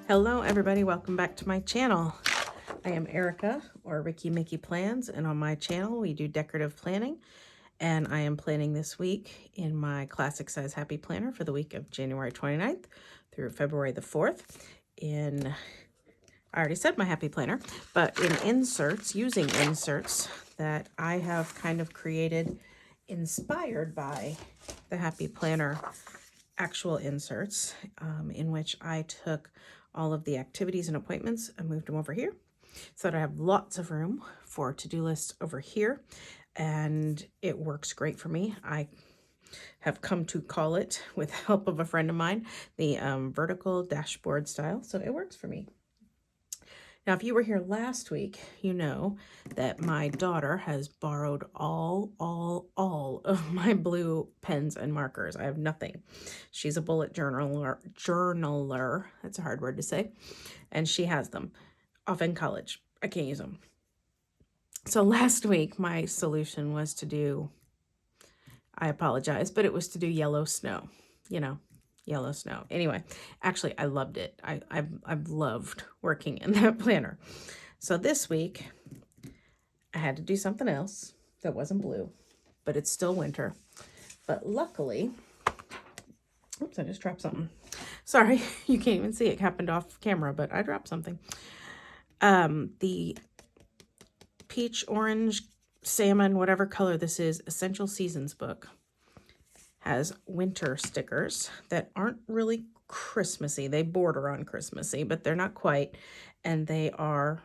Hello everybody, welcome back to my channel. I am Erica, or Ricky Mickey Plans, and on my channel we do decorative planning, and I am planning this week in my classic size happy planner for the week of January 29th through February the 4th. I already said my happy planner, but in inserts, using inserts that I have kind of created inspired by the happy planner actual inserts, in which I took all of the activities and appointments and moved them over here so that I have lots of room for to-do lists over here, and it works great for me. I have come to call it, with the help of a friend of mine, the vertical dashboard style, so it works for me. Now, if you were here last week, you know that my daughter has borrowed all of my blue pens and markers. I have nothing. She's a bullet journaler. That's a hard word to say. And she has them off in college. I can't use them. So last week, my solution was to do, I apologize, but it was to do yellow snow, you know. Yellow snow. Anyway, actually, I loved it. I've loved working in that planner. So this week, I had to do something else that wasn't blue, but it's still winter. But luckily, oops, I just dropped something. Sorry, you can't even see it. It happened off camera, but I dropped something. The peach, orange, salmon, whatever color this is, Essential Seasons book has winter stickers that aren't really Christmassy. They border on Christmassy, but they're not quite. And they are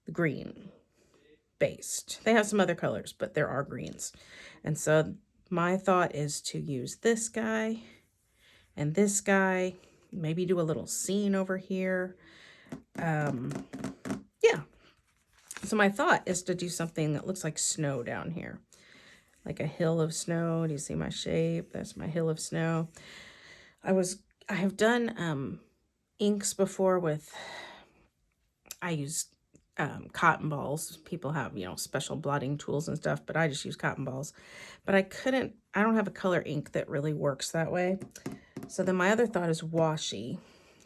green based. They have some other colors, but there are greens. And so my thought is to use this guy and this guy, maybe do a little scene over here. Yeah. So my thought is to do something that looks like snow down here. Like a hill of snow. Do you see my shape? That's my hill of snow. I have done inks before with, I use cotton balls. People have, you know, special blotting tools and stuff, but I just use cotton balls. But I don't have a color ink that really works that way. So then my other thought is washi.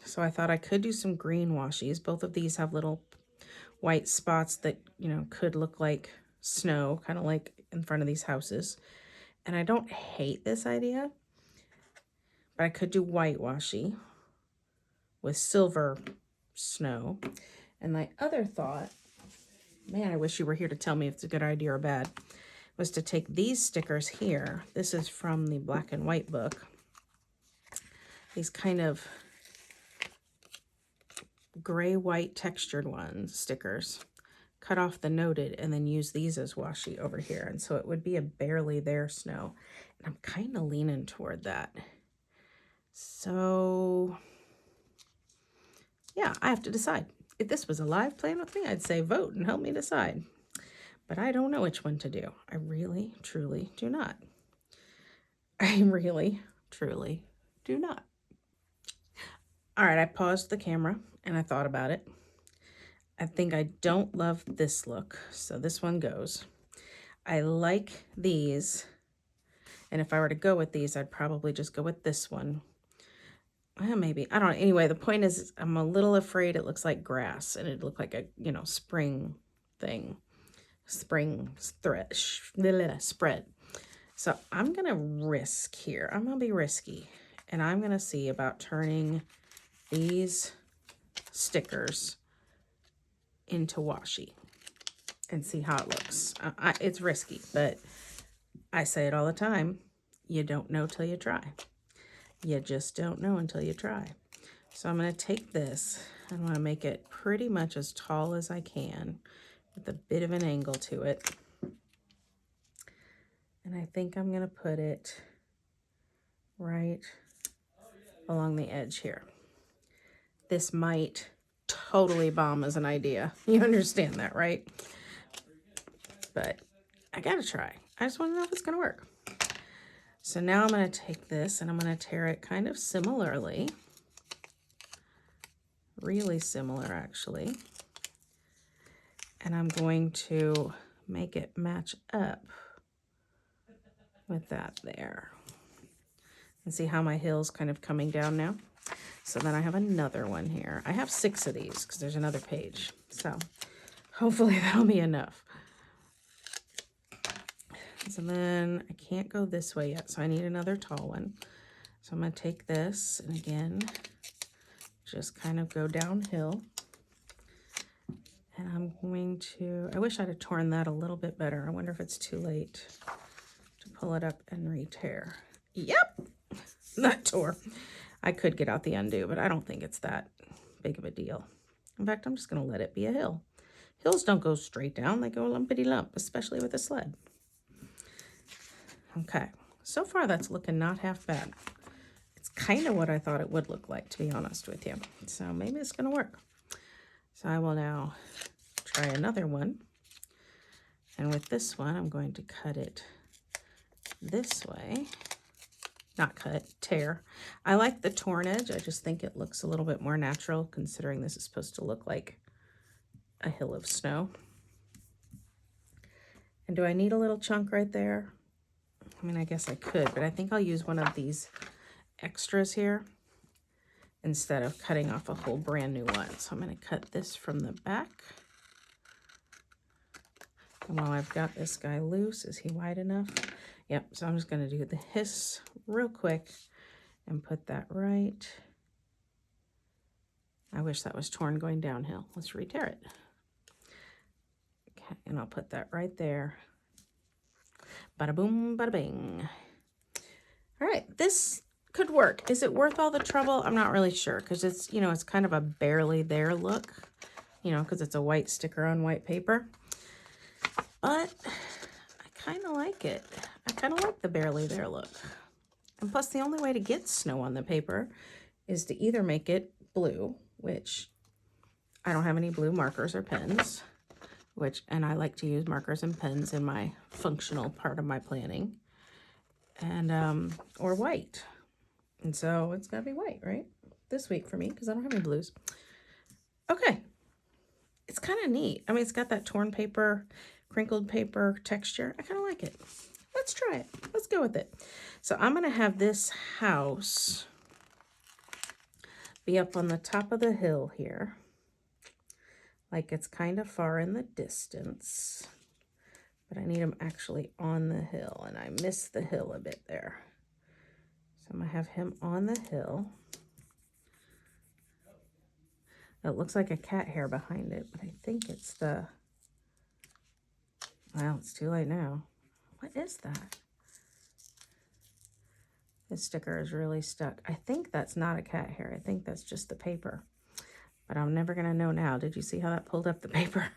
So I thought I could do some green washies. Both of these have little white spots that, you know, could look like snow, kind of like in front of these houses. And I don't hate this idea, but I could do white washi with silver snow. And my other thought, man, I wish you were here to tell me if it's a good idea or bad, was to take these stickers here. This is from the black and white book. These kind of gray-white textured ones, stickers. Cut off the noted and then use these as washi over here. And so it would be a barely there snow. And I'm kind of leaning toward that. So yeah, I have to decide. If this was a live plan with me, I'd say vote and help me decide. But I don't know which one to do. I really, truly do not. I really, truly do not. All right, I paused the camera and I thought about it. I think I don't love this look, so this one goes. I like these, and if I were to go with these, I'd probably just go with this one. Well, maybe, I don't know. Anyway, the point is I'm a little afraid it looks like grass, and it'd look like a, you know, spring thing. Spring thread, spread. So I'm going to risk here. I'm going to be risky, and I'm going to see about turning these stickers into washi and see how it looks. It's risky, but I say it all the time. You don't know till you try. You just don't know until you try. So I'm going to take this. I want to make it pretty much as tall as I can with a bit of an angle to it. And I think I'm going to put it right along the edge here. This might totally bomb as an idea. You understand that, right? But I gotta try. I just want to know if it's gonna work. So now I'm gonna take this and I'm gonna tear it kind of similarly. Really similar, actually. And I'm going to make it match up with that there. And see how my hill's kind of coming down now? So then I have another one here. I have 6 of these because there's another page. So hopefully that'll be enough. So then I can't go this way yet, so I need another tall one. So I'm going to take this and again, just kind of go downhill. And I'm going to, I wish I'd have torn that a little bit better. I wonder if it's too late to pull it up and re-tear. Yep, that tore. I could get out the undo, but I don't think it's that big of a deal. In fact, I'm just going to let it be a hill. Hills don't go straight down, they go lumpity lump, especially with a sled. Okay, so far that's looking not half bad. It's kind of what I thought it would look like, to be honest with you. So maybe it's going to work. So I will now try another one. And with this one, I'm going to cut it this way. Not cut, tear. I like the torn edge. I just think it looks a little bit more natural, considering this is supposed to look like a hill of snow. And do I need a little chunk right there? I mean, I guess I could, but I think I'll use one of these extras here instead of cutting off a whole brand new one. So I'm going to cut this from the back. And while I've got this guy loose, is he wide enough? Yep, so I'm just going to do the hiss real quick and put that right. I wish that was torn going downhill. Let's re-tear it. Okay, and I'll put that right there. Bada boom, bada bing. All right, this could work. Is it worth all the trouble? I'm not really sure because it's, you know, it's kind of a barely there look, you know, because it's a white sticker on white paper. But I kind of like it. I kind of like the barely there look. And plus the only way to get snow on the paper is to either make it blue, which I don't have any blue markers or pens, and I like to use markers and pens in my functional part of my planning, and or white. And so it's gotta be white, right? This week for me, because I don't have any blues. Okay, it's kind of neat. I mean, it's got that torn paper, crinkled paper texture. I kind of like it. Let's try it. Let's go with it. So I'm gonna have this house be up on the top of the hill here. Like it's kind of far in the distance, but I need him actually on the hill, and I missed the hill a bit there. So I'm gonna have him on the hill. It looks like a cat hair behind it, but I think it's the, well, it's too late now. What is that? This sticker is really stuck. I think that's not a cat hair. I think that's just the paper. But I'm never going to know now. Did you see how that pulled up the paper?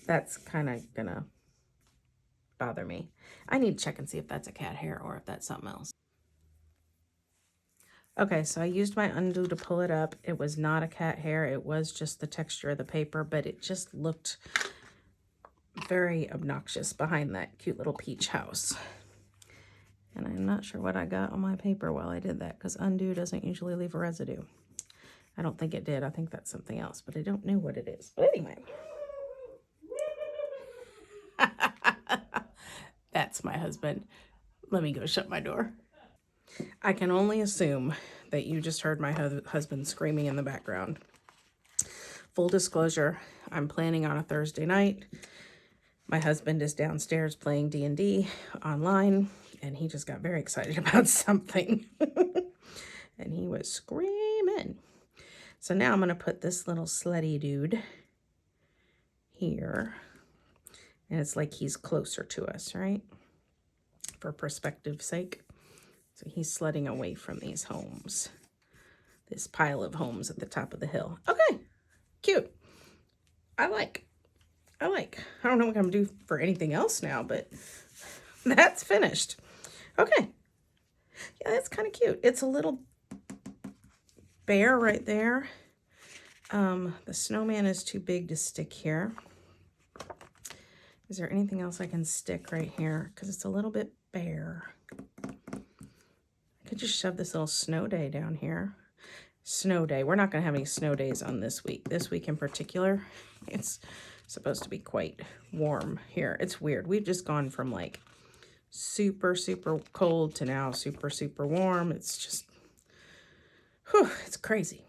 That's kind of going to bother me. I need to check and see if that's a cat hair or if that's something else. Okay, so I used my undo to pull it up. It was not a cat hair. It was just the texture of the paper, but it just looked very obnoxious behind that cute little peach house. And I'm not sure what I got on my paper while I did that, because undo doesn't usually leave a residue. I don't think it did. I think that's something else, but I don't know what it is. But anyway. That's my husband. Let me go shut my door. I can only assume that you just heard my husband screaming in the background. Full disclosure, I'm planning on a Thursday night. My husband is downstairs playing D&D online, and he just got very excited about something. And he was screaming. So now I'm going to put this little sleddy dude here. And it's like he's closer to us, right? For perspective's sake. So he's sledding away from these homes. This pile of homes at the top of the hill. Okay, cute. I like. I don't know what I'm going to do for anything else now, but that's finished. Okay. Yeah, that's kind of cute. It's a little bear right there. The snowman is too big to stick here. Is there anything else I can stick right here? Because it's a little bit bare. I could just shove this little snow day down here. Snow day. We're not going to have any snow days on this week. This week in particular, it's supposed to be quite warm here. It's weird. We've just gone from like super, super cold to now super, super warm. It's just Whew, it's crazy.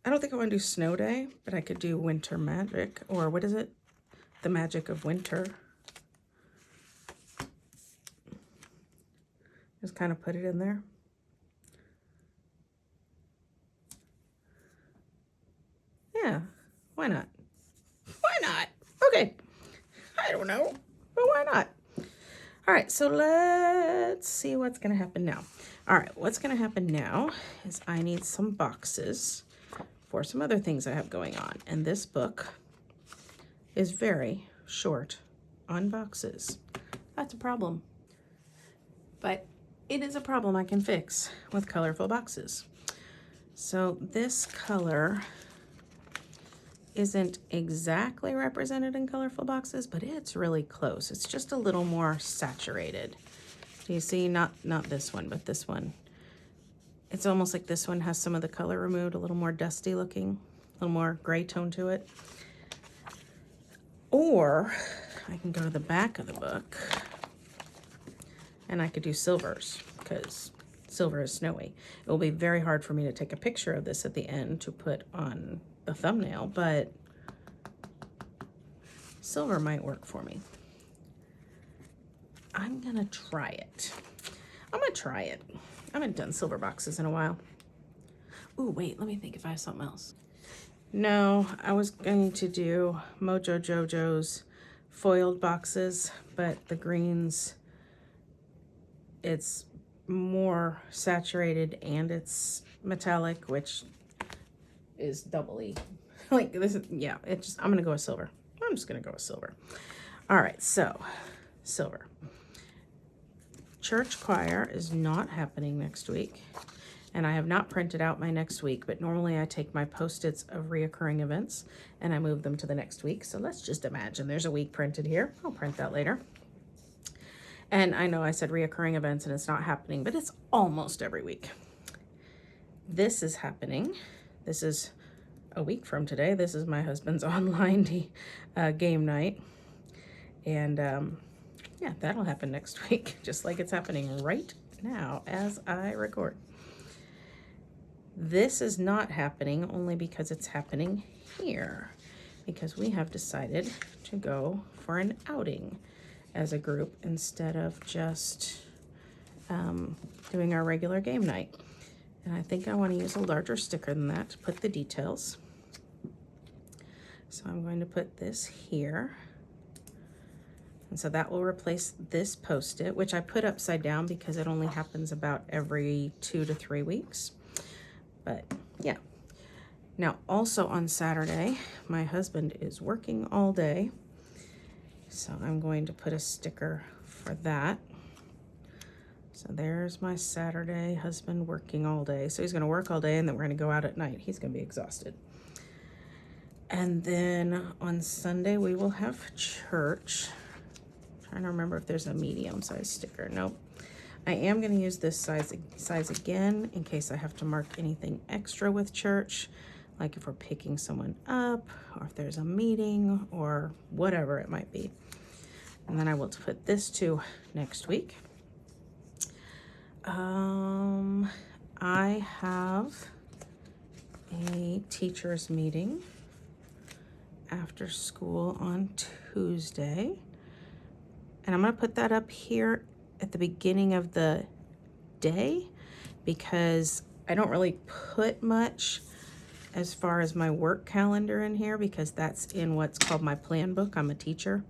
I don't think I want to do Snow Day, but I could do Winter Magic, or what is it? The Magic of Winter. Just kind of put it in there. Yeah, why not? Why not? Okay, I don't know, but why not? All right, so let's see what's gonna happen now. All right, what's gonna happen now is I need some boxes for some other things I have going on. And this book is very short on boxes. That's a problem. But it is a problem I can fix with colorful boxes. So this color isn't exactly represented in colorful boxes, but it's really close. It's just a little more saturated. Do you see? Not this one, but this one. It's almost like this one has some of the color removed, a little more dusty looking, a little more gray tone to it. Or I can go to the back of the book and I could do silvers, because silver is snowy. It will be very hard for me to take a picture of this at the end to put on the thumbnail, but silver might work for me. I'm gonna try it. I'm gonna try it. I haven't done silver boxes in a while. Ooh, wait, let me think if I have something else. No, I was going to do Mojo Jojo's foiled boxes, but the greens, it's more saturated and it's metallic, which is doubly like this is, yeah, it's just, I'm gonna go with silver. I'm just gonna go with silver. All right, so silver. Church choir is not happening next week, and I have not printed out my next week, but normally I take my Post-its of reoccurring events and I move them to the next week. So let's just imagine there's a week printed here. I'll print that later. And I know I said reoccurring events and it's not happening, but it's almost every week. This is happening. This is a week from today. This is my husband's online game night. And yeah, that'll happen next week, just like it's happening right now as I record. This is not happening only because it's happening here, because we have decided to go for an outing as a group instead of just doing our regular game night. And I think I want to use a larger sticker than that to put the details. So I'm going to put this here. And so that will replace this Post-it, which I put upside down because it only happens about every 2 to 3 weeks. But yeah. Now also on Saturday, my husband is working all day. So I'm going to put a sticker for that. So there's my Saturday, husband working all day. So he's gonna work all day and then we're gonna go out at night. He's gonna be exhausted. And then on Sunday, we will have church. Trying to remember if there's a medium-sized sticker. Nope. I am going to use this size again in case I have to mark anything extra with church, like if we're picking someone up or if there's a meeting or whatever it might be. And then I will put this to next week. I have a teacher's meeting after school on Tuesday. And I'm going to put that up here at the beginning of the day because I don't really put much as far as my work calendar in here because that's in what's called my plan book. I'm a teacher.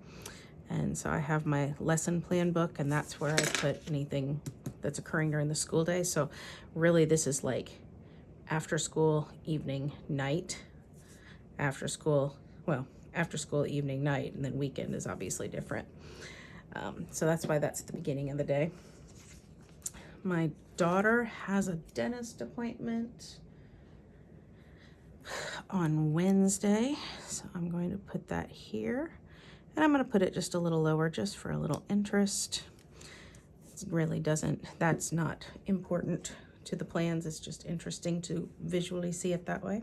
And so I have my lesson plan book and that's where I put anything that's occurring during the school day. So really this is like after school, evening, night, after school, evening, night, and then weekend is obviously different. So that's why that's at the beginning of the day. My daughter has a dentist appointment on Wednesday, so I'm going to put that here. And I'm going to put it just a little lower just for a little interest. It really doesn't, that's not important to the plans. It's just interesting to visually see it that way.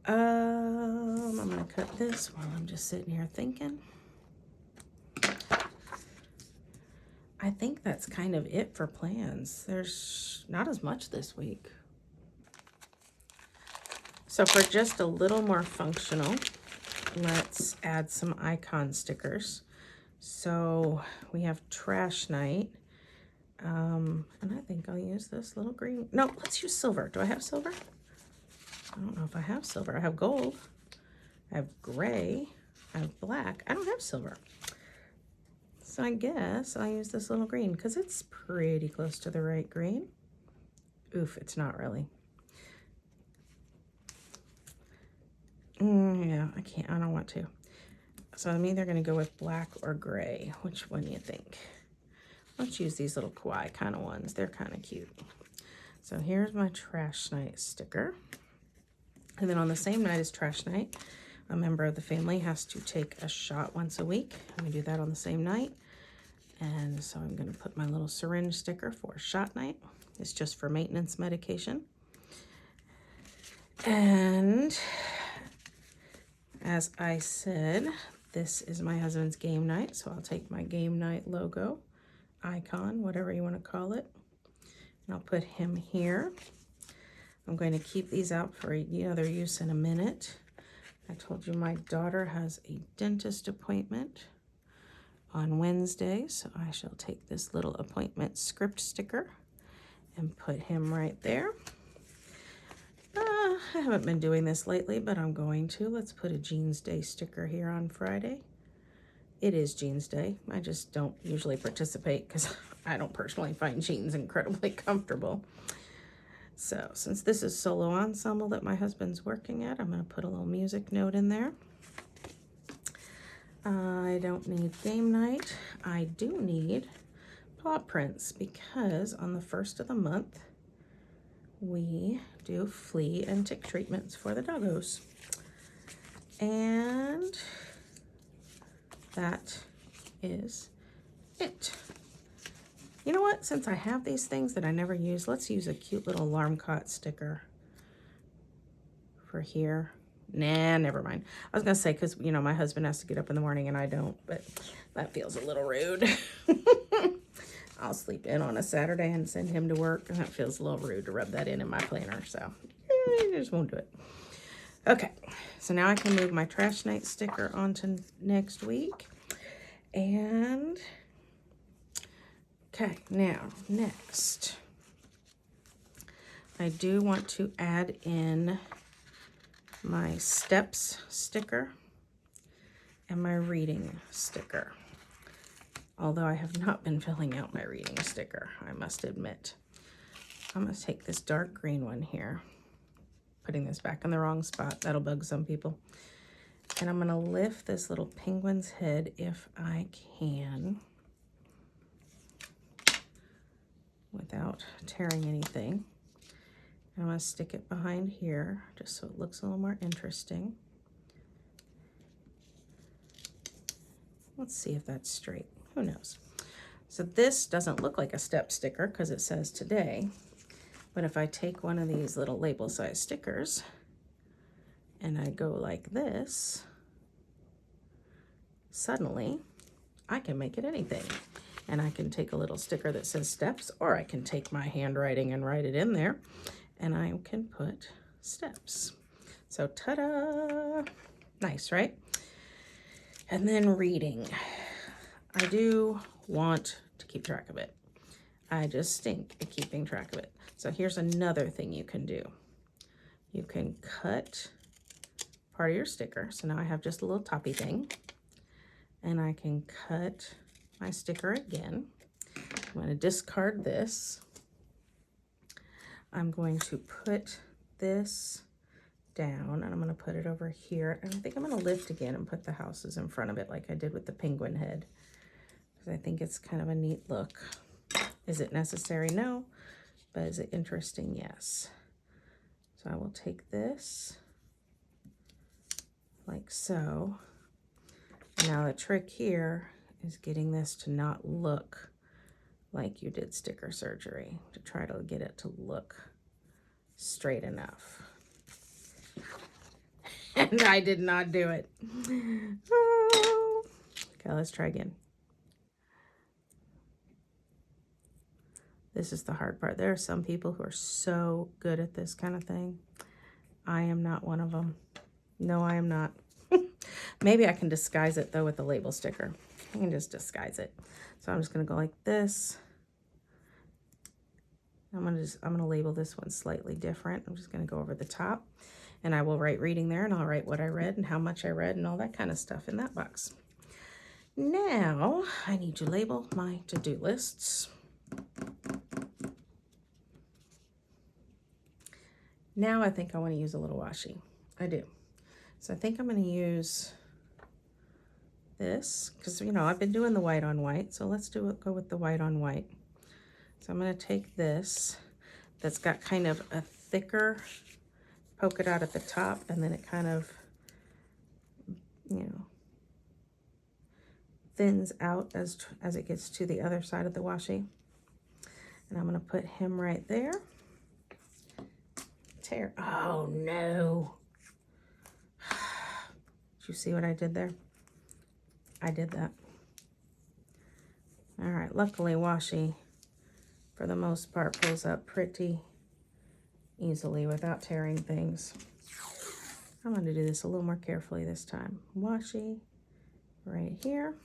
I'm going to cut this while I'm just sitting here thinking. I think that's kind of it for plans. There's not as much this week. So for just a little more functional, let's add some icon stickers. So we have trash night. And I think I'll use this little green. No, let's use silver. Do I have silver? I don't know if I have silver. I have gold. I have gray. I have black. I don't have silver. So I guess I'll use this little green because it's pretty close to the right green. Oof, it's not really. Yeah, I don't want to. So I'm either going to go with black or gray. Which one do you think? Let's use these little kawaii kind of ones. They're kind of cute. So here's my trash night sticker. And then on the same night as trash night, a member of the family has to take a shot once a week. And we do that on the same night. And so I'm going to put my little syringe sticker for shot night. It's just for maintenance medication. And as I said, this is my husband's game night. So I'll take my game night logo, icon, whatever you want to call it. And I'll put him here. I'm going to keep these out for another use in a minute. I told you my daughter has a dentist appointment on Wednesday, so I shall take this little appointment script sticker and put him right there. I haven't been doing this lately, but I'm going to. Let's put a Jeans Day sticker here on Friday. It is Jeans Day. I just don't usually participate because I don't personally find jeans incredibly comfortable. So since this is solo ensemble that my husband's working at, I'm going to put a little music note in there. I don't need game night. I do need paw prints because on the 1st of the month, we do flea and tick treatments for the doggos. And that is it. You know what? Since I have these things that I never use, let's use a cute little alarm clock sticker for here. Nah, never mind. I was going to say, because, my husband has to get up in the morning and I don't, but that feels a little rude. I'll sleep in on a Saturday and send him to work, and that feels a little rude to rub that in my planner, so I just won't do it. Okay, so now I can move my trash night sticker onto next week. And, okay, now, next, I do want to add in my steps sticker and my reading sticker. Although I have not been filling out my reading sticker, I must admit. I'm going to take this dark green one here, putting this back in the wrong spot. That'll bug some people. And I'm going to lift this little penguin's head if I can, without tearing anything. And I'm going to stick it behind here just so it looks a little more interesting. Let's see if that's straight. Who knows? So this doesn't look like a step sticker because it says today. But if I take one of these little label size stickers and I go like this, suddenly I can make it anything. And I can take a little sticker that says steps, or I can take my handwriting and write it in there, and I can put steps. So ta-da! Nice, right? And then reading. I do want to keep track of it. I just stink at keeping track of it. So here's another thing you can do. You can cut part of your sticker. So now I have just a little toppy thing. And I can cut my sticker again. I'm going to discard this. I'm going to put this down and I'm going to put it over here. And I think I'm going to lift again and put the houses in front of it like I did with the penguin head, because I think it's kind of a neat look. Is it necessary? No. But is it interesting? Yes. So I will take this like so. Now the trick here is getting this to not look like you did sticker surgery, to try to get it to look straight enough. And I did not do it. Oh. Okay, let's try again. This is the hard part. There are some people who are so good at this kind of thing. I am not one of them. No, I am not. Maybe I can disguise it though with the label sticker. I can just disguise it. So I'm just gonna go like this. I'm gonna label this one slightly different. I'm just gonna go over the top, and I will write reading there, and I'll write what I read and how much I read and all that kind of stuff in that box. Now I need to label my to-do lists. Now I think I want to use a little washi. I do. So I think I'm going to use this because, you know, I've been doing the white on white. So let's go with the white on white. So I'm going to take this that's got kind of a thicker polka dot at the top, and then it kind of, you know, thins out as it gets to the other side of the washi. And I'm going to put him right there. Tear. Oh no. Did you see what I did there? I did that. All right, luckily washi, for the most part, pulls up pretty easily without tearing things. I'm going to do this a little more carefully this time. Washi right here.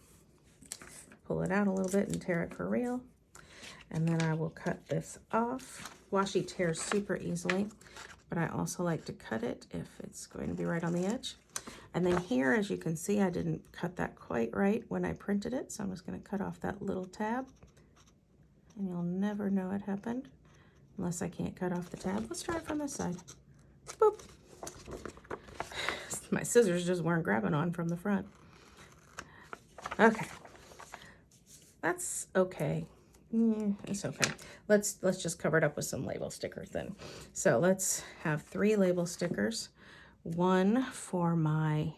Pull it out a little bit and tear it for real. And then I will cut this off. Washi tears super easily, but I also like to cut it if it's going to be right on the edge. And then here, as you can see, I didn't cut that quite right when I printed it, so I'm just going to cut off that little tab. And you'll never know it happened unless I can't cut off the tab. Let's try it from this side. Boop. My scissors just weren't grabbing on from the front. Okay. That's okay. It's okay. Let's just cover it up with some label stickers then. So let's have 3 label stickers. One for my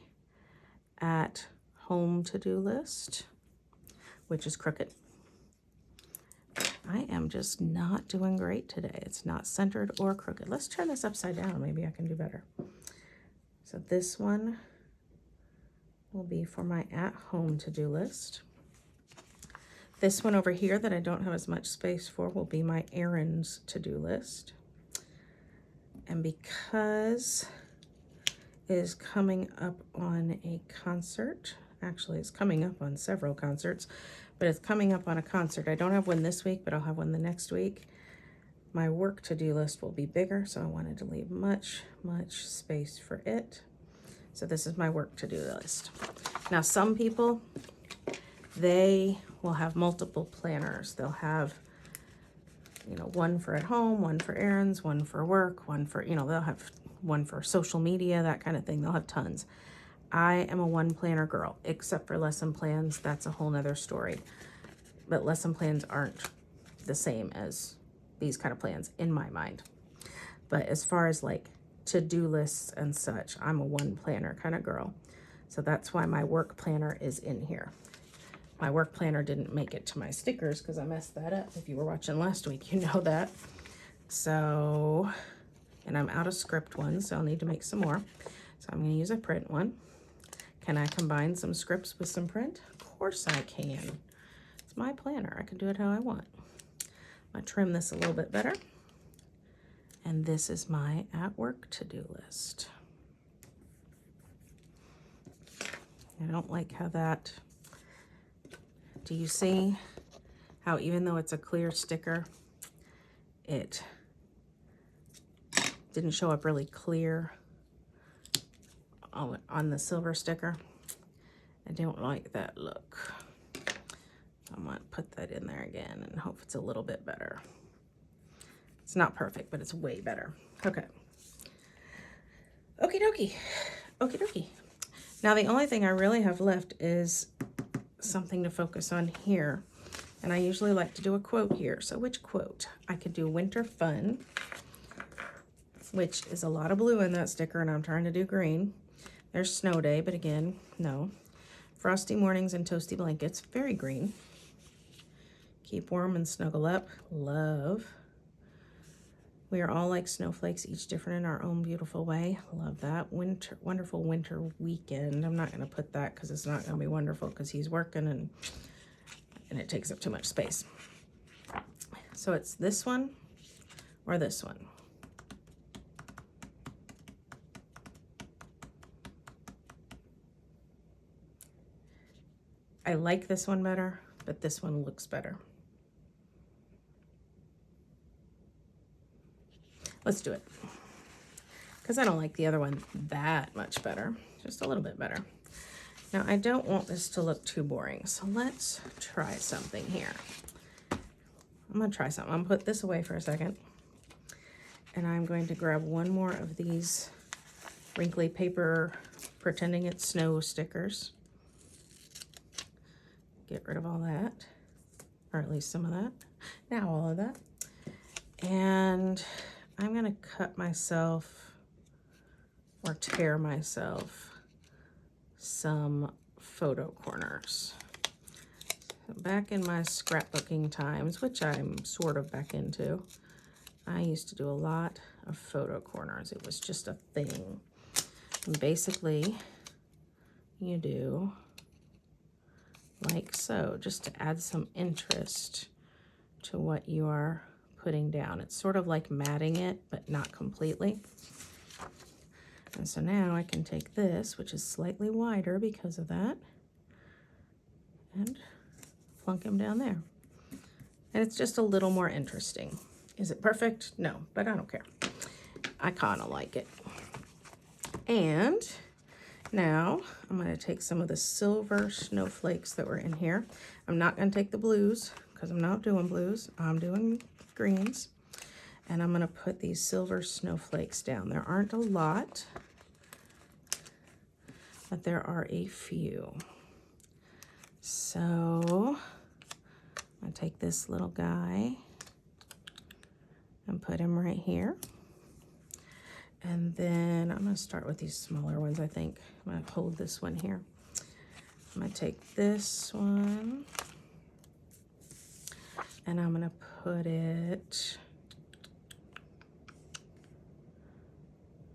at home to-do list, which is crooked. I am just not doing great today. It's not centered or crooked. Let's turn this upside down. Maybe I can do better. So this one will be for my at home to-do list. This one over here that I don't have as much space for will be my errands to-do list. And because it is coming up on a concert, actually it's coming up on several concerts, but it's coming up on a concert. I don't have one this week, but I'll have one the next week. My work to-do list will be bigger, so I wanted to leave much space for it. So this is my work to-do list. Now some people, they will have multiple planners. They'll have, you know, one for at home, one for errands, one for work, one for, you know, they'll have one for social media, that kind of thing. They'll have tons. I am a one planner girl, except for lesson plans. That's a whole nother story. But lesson plans aren't the same as these kind of plans in my mind. But as far as like to-do lists and such, I'm a one planner kind of girl. So that's why my work planner is in here. My work planner didn't make it to my stickers because I messed that up. If you were watching last week, you know that. So, and I'm out of script ones, so I'll need to make some more. So I'm going to use a print one. Can I combine some scripts with some print? Of course I can. It's my planner. I can do it how I want. I'll trim this a little bit better. And this is my at work to-do list. I don't like how that... Do you see how even though it's a clear sticker, it didn't show up really clear on the silver sticker? I don't like that look. I'm going to put that in there again and hope it's a little bit better. It's not perfect, but it's way better. Okay. Okie dokie. Okie dokie. Now the only thing I really have left is something to focus on here, and I usually like to do a quote here. So which quote? I could do winter fun, which is a lot of blue in that sticker, and I'm trying to do green. There's snow day, but again, no. Frosty mornings and toasty blankets, very green. Keep warm and snuggle up, love. We are all like snowflakes, each different in our own beautiful way. Love that. Winter, wonderful winter weekend. I'm not going to put that because it's not going to be wonderful because he's working and it takes up too much space. So it's this one or this one. I like this one better, but this one looks better. Let's do it. Because I don't like the other one that much better, just a little bit better. Now I don't want this to look too boring, so let's try something here. I'm gonna try something. I'm gonna put this away for a second. And I'm going to grab one more of these wrinkly paper pretending it's snow stickers. Get rid of all that, or at least some of that. Now all of that. And I'm gonna cut myself or tear myself some photo corners. So back in my scrapbooking times, which I'm sort of back into, I used to do a lot of photo corners. It was just a thing. And basically, you do like so, just to add some interest to what you are putting down. It's sort of like matting it, but not completely. And so now I can take this, which is slightly wider because of that, and plunk him down there. And it's just a little more interesting. Is it perfect? No, but I don't care. I kind of like it. And now I'm going to take some of the silver snowflakes that were in here. I'm not going to take the blues because I'm not doing blues. I'm doing greens. And I'm going to put these silver snowflakes down. There aren't a lot, but there are a few. So I'm going to take this little guy and put him right here. And then I'm going to start with these smaller ones, I think. I'm going to hold this one here. I'm going to take this one and I'm going to put it,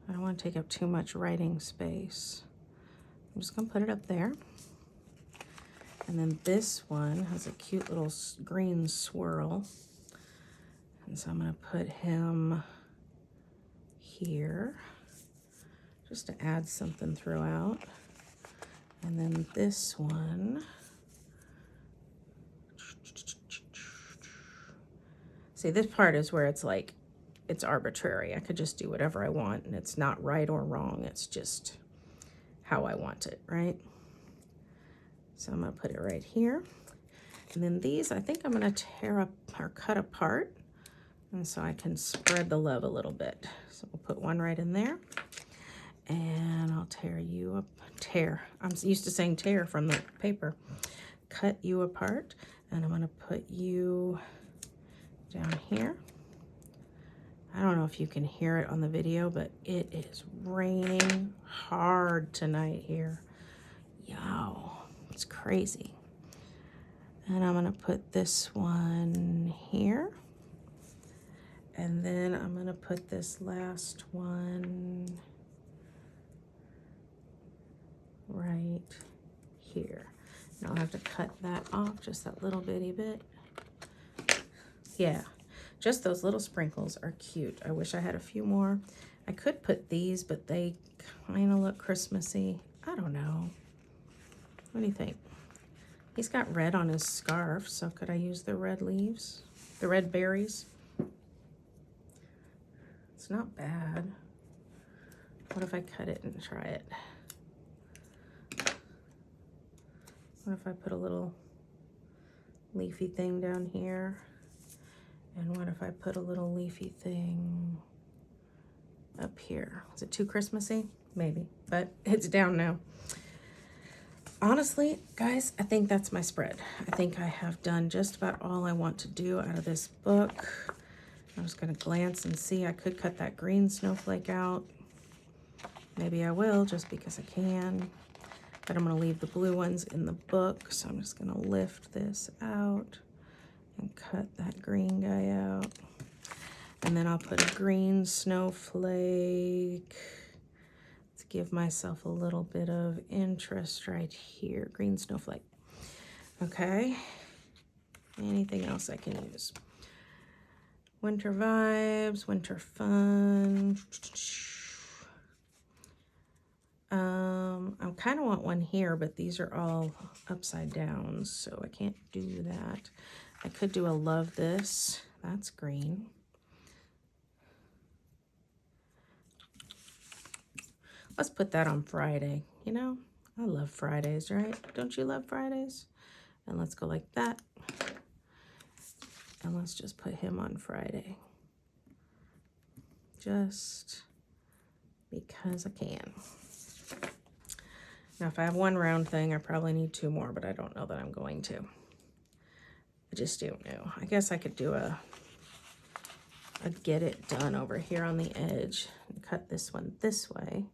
I don't want to take up too much writing space. I'm just going to put it up there. And then this one has a cute little green swirl. And so I'm going to put him here just to add something throughout. And then this one, see, this part is where it's like, it's arbitrary. I could just do whatever I want and it's not right or wrong. It's just how I want it, right? So I'm gonna put it right here. And then these, I think I'm gonna tear up or cut apart. And so I can spread the love a little bit. So we'll put one right in there. And I'll tear you up, I'm used to saying tear from the paper. Cut you apart. And I'm gonna put you down here. I don't know if you can hear it on the video, but it is raining hard tonight here. Yow, it's crazy. And I'm gonna put this one here. And then I'm gonna put this last one right here. Now I'll have to cut that off, just that little bitty bit. Yeah, just those little sprinkles are cute. I wish I had a few more. I could put these, but they kind of look Christmassy. I don't know. What do you think? He's got red on his scarf, so could I use the red leaves? The red berries? It's not bad. What if I cut it and try it? What if I put a little leafy thing down here? And what if I put a little leafy thing up here? Is it too Christmassy? Maybe, but it's down now. Honestly, guys, I think that's my spread. I think I have done just about all I want to do out of this book. I'm just gonna glance and see. I could cut that green snowflake out. Maybe I will, just because I can. But I'm gonna leave the blue ones in the book, so I'm just gonna lift this out and cut that green guy out. And then I'll put a green snowflake to give myself a little bit of interest right here. Green snowflake. Okay. Anything else I can use? Winter vibes, winter fun. I kind of want one here, but these are all upside down, so I can't do that. I could do a love this. That's green. Let's put that on Friday. You know, I love Fridays, right? Don't you love Fridays? And let's go like that. And let's just put him on Friday. Just because I can. Now, if I have one round thing, I probably need 2 more, but I don't know that I'm going to. I just don't know. I guess I could do a get it done over here on the edge and cut this one this way.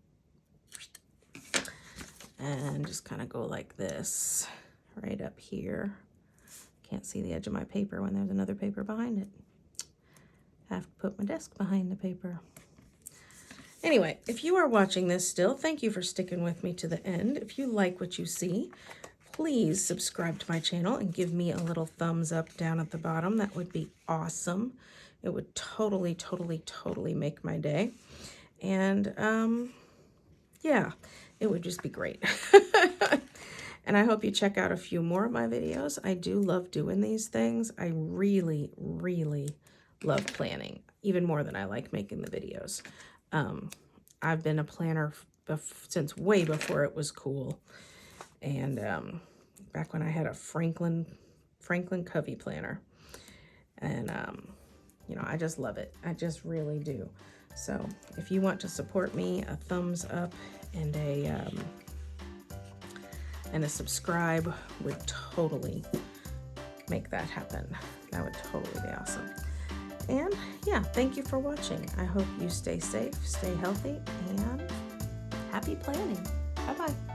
And just kind of go like this right up here. Can't see the edge of my paper when there's another paper behind it. I have to put my desk behind the paper. Anyway, if you are watching this still, thank you for sticking with me to the end. If you like what you see, please subscribe to my channel and give me a little thumbs up down at the bottom. That would be awesome. It would totally, totally, totally make my day. And yeah, it would just be great. And I hope you check out a few more of my videos. I do love doing these things. I really, really love planning, even more than I like making the videos. I've been a planner since way before it was cool. And back when I had a Franklin Covey planner. And, you know, I just love it. I just really do. So if you want to support me, a thumbs up and a subscribe would totally make that happen. That would totally be awesome. And yeah, thank you for watching. I hope you stay safe, stay healthy, and happy planning. Bye-bye.